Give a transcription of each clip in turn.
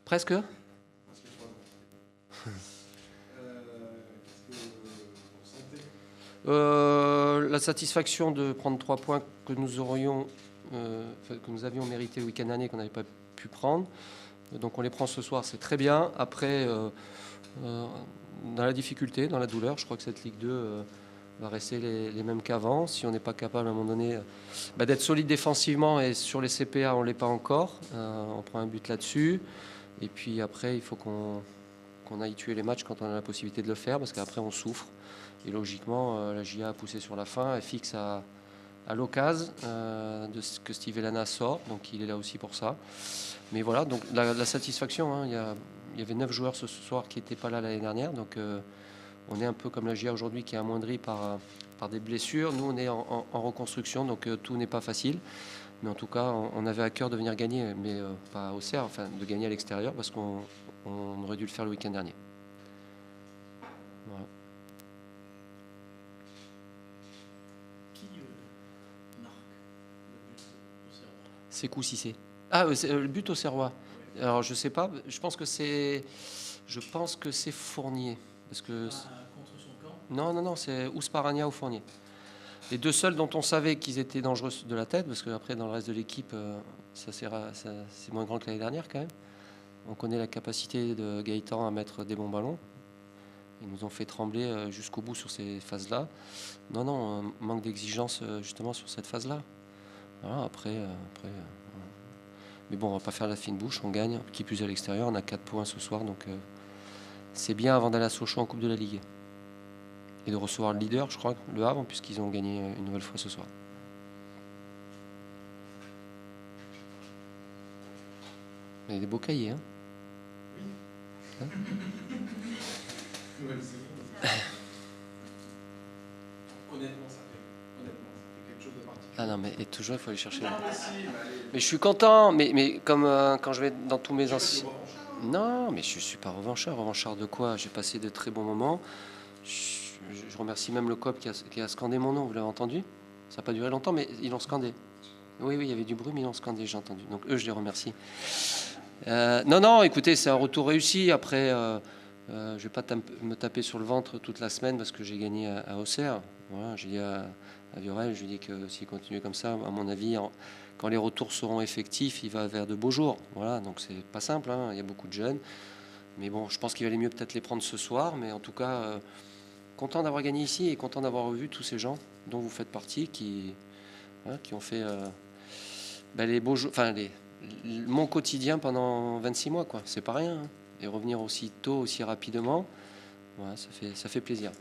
Presque. La satisfaction de prendre 3 points que nous avions mérité le week-end dernier, qu'on n'avait pas pu prendre. Donc on les prend ce soir, c'est très bien. Après, dans la difficulté, dans la douleur, je crois que cette Ligue 2 va rester les mêmes qu'avant. Si on n'est pas capable à un moment donné d'être solide défensivement, et sur les CPA on ne l'est pas encore, on prend un but là-dessus. Et puis après, il faut qu'on aille tuer les matchs quand on a la possibilité de le faire, parce qu'après on souffre. Et logiquement, la JA a poussé sur la fin, elle fixe à l'occasion que Steve Elana sort, donc il est là aussi pour ça. Mais voilà, donc la satisfaction, hein, il y avait 9 joueurs ce soir qui n'étaient pas là l'année dernière, donc on est un peu comme la JA aujourd'hui qui est amoindrie par des blessures. Nous, on est en reconstruction, donc tout n'est pas facile. Mais en tout cas, on avait à cœur de venir gagner, mais pas au CER, enfin de gagner à l'extérieur, parce qu'on aurait dû le faire le week-end dernier. Voilà. Sékou Cissé. Ah, le but au Serrois. Alors je sais pas. Je pense que c'est Fournier, parce que contre son camp. non, c'est Ousparagna ou Fournier. Les deux seuls dont on savait qu'ils étaient dangereux de la tête, parce qu'après dans le reste de l'équipe, c'est moins grand que l'année dernière quand même. On connaît la capacité de Gaëtan à mettre des bons ballons. Ils nous ont fait trembler jusqu'au bout sur ces phases-là. Non, un manque d'exigence justement sur cette phase-là. Voilà, après. Mais bon, on va pas faire la fine bouche, on gagne. Qui plus à l'extérieur, on a 4 points ce soir, donc c'est bien avant d'aller à Sochaux en Coupe de la Ligue. Et de recevoir le leader, je crois, le Havre, puisqu'ils ont gagné une nouvelle fois ce soir. Il y a des beaux cahiers, hein. Oui. Honnêtement, ça fait quelque chose de particulier. Ah non, mais et toujours, il faut aller chercher. Mais je suis content, mais comme quand je vais dans tous mes anciens. Non, mais je ne suis pas revanchard. Revanchard de quoi? J'ai passé de très bons moments. Je remercie même le COP qui a scandé mon nom, vous l'avez entendu? Ça n'a pas duré longtemps, mais ils l'ont scandé. Oui, il y avait du bruit, mais ils l'ont scandé, j'ai entendu. Donc eux, je les remercie. Non, écoutez, c'est un retour réussi. Après, je ne vais pas me taper sur le ventre toute la semaine parce que j'ai gagné à Auxerre. Voilà, j'ai dit à Viorel, je lui ai dit que s'il continue comme ça, à mon avis, quand les retours seront effectifs, il va vers de beaux jours. Voilà, donc c'est pas simple, hein, il y a beaucoup de jeunes. Mais bon, je pense qu'il valait mieux peut-être les prendre ce soir. Mais en tout cas, content d'avoir gagné ici et content d'avoir revu tous ces gens dont vous faites partie qui ont fait les beaux jours, mon quotidien pendant 26 mois, quoi. C'est pas rien, hein. Et revenir aussi tôt, aussi rapidement, voilà, ça fait plaisir.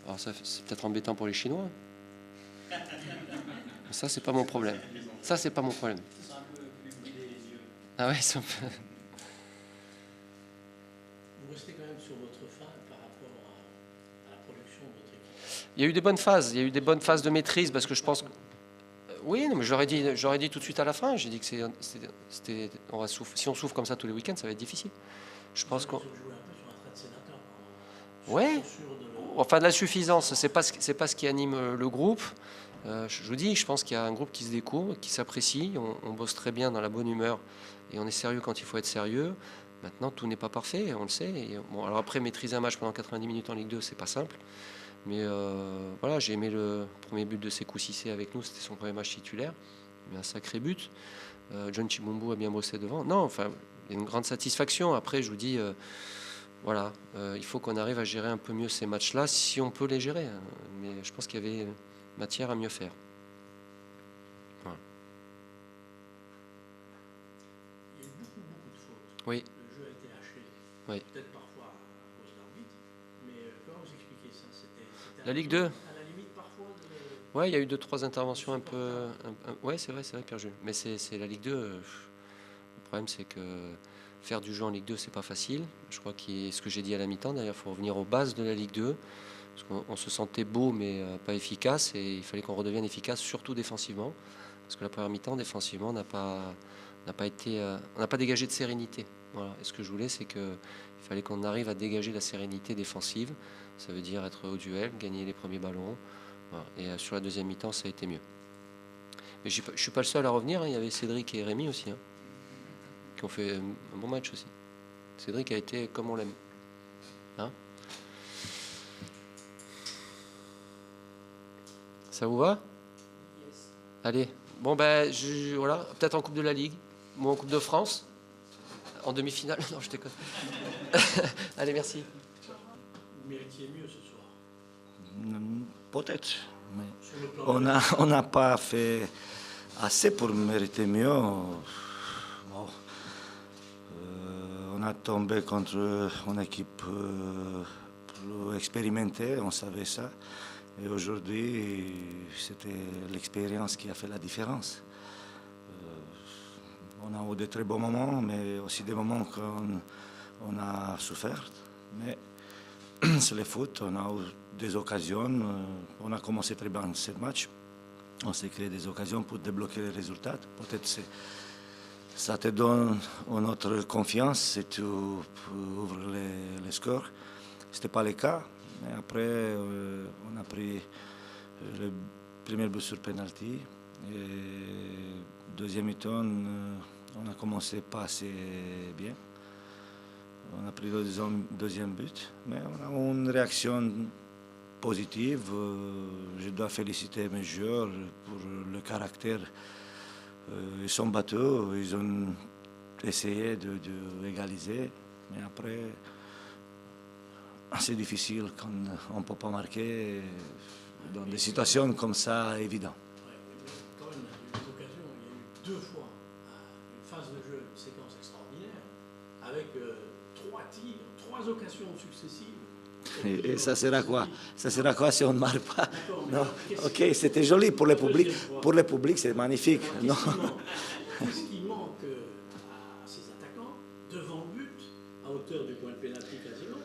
Alors c'est peut-être embêtant pour les Chinois. Mais ça, c'est pas mon problème. Ça, c'est pas mon problème. C'est un peu plus brûlé les yeux. Ah ouais, c'est un peu... Vous restez quand même sur votre fin par rapport à la production de votre équipe. Il y a eu des bonnes phases de maîtrise, parce que je pense que... Oui, non, mais j'aurais dit tout de suite à la fin. J'ai dit que si on souffre comme ça tous les week-ends, ça va être difficile. Je pense qu'on... Vous jouez un peu sur un trait de sénateur. Ouais. Enfin, de la suffisance, c'est pas ce qui anime le groupe. Je vous dis, je pense qu'il y a un groupe qui se découvre, qui s'apprécie. On bosse très bien dans la bonne humeur et on est sérieux quand il faut être sérieux. Maintenant, tout n'est pas parfait, on le sait. Et bon, alors après, maîtriser un match pendant 90 minutes en Ligue 2, c'est pas simple. Mais voilà, j'ai aimé le premier but de Sékou Cissé avec nous, c'était son premier match titulaire. Mais un sacré but. John Chibumbu a bien bossé devant. Non, enfin, il y a une grande satisfaction. Après, je vous dis, voilà, il faut qu'on arrive à gérer un peu mieux ces matchs-là, si on peut les gérer. Mais je pense qu'il y avait matière à mieux faire. Voilà. Il y a eu beaucoup de fautes. Oui. Le jeu a été haché. Oui. Peut-être parfois à cause d'arbitre. Mais comment vous expliquez ça? C'était La Ligue 2. À la limite parfois de... Ouais, il y a eu 2-3 interventions un peu... Ouais, c'est vrai, Pierre-Jules. Mais c'est la Ligue 2. Le problème, c'est que faire du jeu en Ligue 2, c'est pas facile. Je crois que ce que j'ai dit à la mi-temps, d'ailleurs, il faut revenir aux bases de la Ligue 2. Parce qu'on se sentait beau, mais pas efficace. Et il fallait qu'on redevienne efficace, surtout défensivement. Parce que la première mi-temps, défensivement, on n'a pas dégagé de sérénité. Voilà. Et ce que je voulais, c'est qu'il fallait qu'on arrive à dégager la sérénité défensive. Ça veut dire être au duel, gagner les premiers ballons. Voilà. Et sur la deuxième mi-temps, ça a été mieux. Mais je ne suis pas le seul à revenir, hein. Il y avait Cédric et Rémi aussi, hein, qui ont fait un bon match aussi. Cédric a été comme on l'aime. Hein? Ça vous va? Yes. Allez. Bon, ben, voilà. Peut-être en Coupe de la Ligue ou en Coupe de France. En demi-finale. Non, je déconne. Allez, merci. Vous méritiez mieux ce soir. Peut-être. Mais on n'a pas fait assez pour mériter mieux. Bon. On a tombé contre une équipe plus expérimentée, on savait ça. Et aujourd'hui, c'était l'expérience qui a fait la différence. On a eu de très bons moments, mais aussi des moments qu'on a souffert. Mais c'est le foot, on a eu des occasions. On a commencé très bien ce match. On s'est créé des occasions pour débloquer les résultats. Peut-être ça te donne une autre confiance et tu ouvres les scores. Ce n'était pas le cas. Mais après, on a pris le premier but sur penalty. Et deuxième mi-temps, on a commencé pas assez bien. On a pris le deuxième but. Mais on a eu une réaction positive. Je dois féliciter mes joueurs pour le caractère. Ils sont battus, ils ont essayé d'égaliser. Mais après, c'est difficile quand on ne peut pas marquer dans des situations comme ça évidentes. Quand même, il y a eu des occasions, il y a eu 2 fois une phase de jeu, une séquence extraordinaire, avec 3 tirs, 3 occasions successives. Et ça sera quoi? Ça sera quoi si on ne marque pas? Non. Ok, c'était joli pour le public. Pour le public, c'est magnifique. Qu'est-ce qui manque à ces attaquants devant le but, à hauteur du point de pénalty quasiment?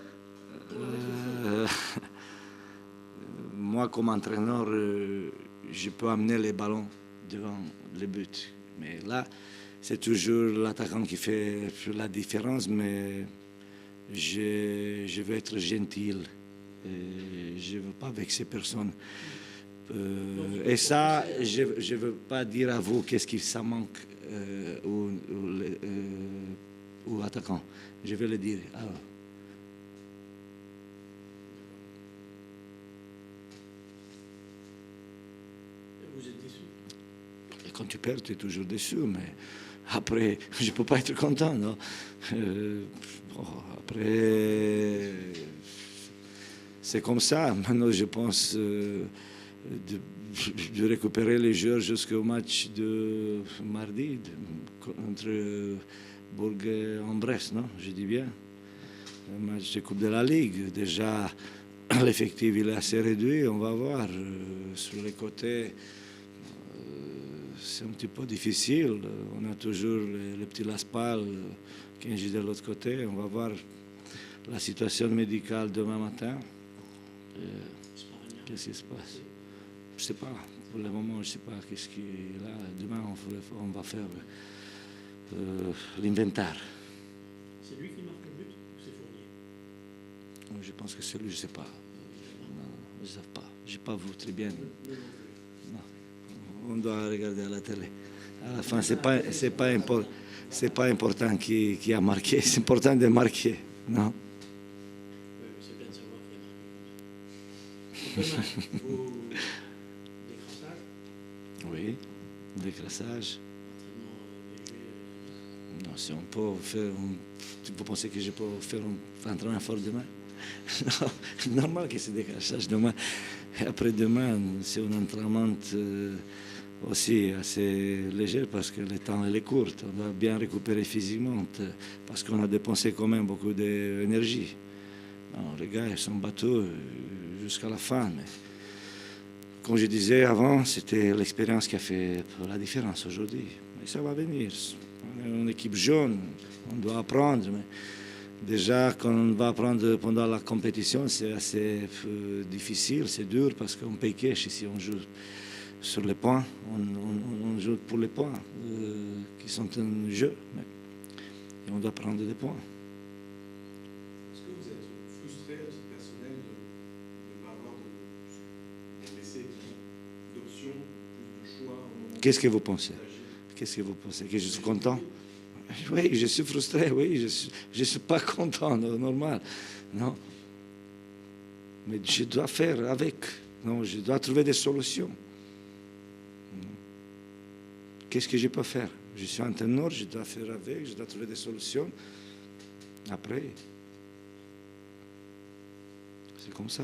Moi, comme entraîneur, je peux amener les ballons devant le but. Mais là, c'est toujours l'attaquant qui fait la différence, mais je veux être gentil. Je ne veux pas vexer personne. Et ça, je ne veux pas dire à vous qu'est-ce qui ça manque aux attaquants. Je vais le dire. Alors, Vous êtes déçu? et quand tu perds, tu es toujours déçu, mais après, je ne peux pas être content, non? Après, c'est comme ça. Maintenant, je pense de récupérer les joueurs jusqu'au match de mardi contre Bourg-en-Bresse, non? Je dis bien. Un match de Coupe de la Ligue. Déjà, l'effectif il est assez réduit, on va voir. Sur les côtés, c'est un petit peu difficile. On a toujours le petit Laspal qui joue de l'autre côté. On va voir la situation médicale demain matin. Qu'est-ce qui se passe? Je ne sais pas. Pour le moment, je ne sais pas qu'est-ce qui est là. Demain, on va faire l'inventaire. C'est lui qui marque le but ou c'est Fournier? Je pense que c'est lui, je ne sais pas. Non, je ne sais pas. Je n'ai pas vu très bien. Non. On doit regarder à la télé. À la fin, ce n'est pas important qui a marqué. C'est important de marquer. Non? C'est bien de savoir qui a marqué. Demain, décrassage? Oui, décrassage. Entraînement léger. Non, si on peut faire vous pensez que je peux faire un entraînement fort demain? Non, normal que c'est décrassage demain. Après-demain, c'est un entraînement aussi assez léger parce que le temps est court. On doit bien récupérer physiquement parce qu'on a dépensé quand même beaucoup d'énergie. Les gars, ils sont battus jusqu'à la fin. Mais comme je disais avant, c'était l'expérience qui a fait la différence aujourd'hui. Mais ça va venir. On est une équipe jeune, on doit apprendre. Mais déjà, quand on va apprendre pendant la compétition, c'est assez difficile, c'est dur parce qu'on paye cash ici, on joue sur les points, on joue pour les points qui sont un jeu. Et on doit prendre des points. Est-ce que vous êtes frustré à titre personnel de ne pas avoir d'options, plus de choix? Qu'est-ce que vous pensez? Qu'est-ce que vous pensez? Que je suis content? Oui, je suis frustré, oui, je suis pas content, normal, non. Mais je dois faire avec, non, je dois trouver des solutions. Qu'est-ce que je peux faire? Je suis un ténor, je dois faire avec, je dois trouver des solutions. Après, c'est comme ça.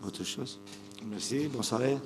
Autre chose? Merci, bonne soirée.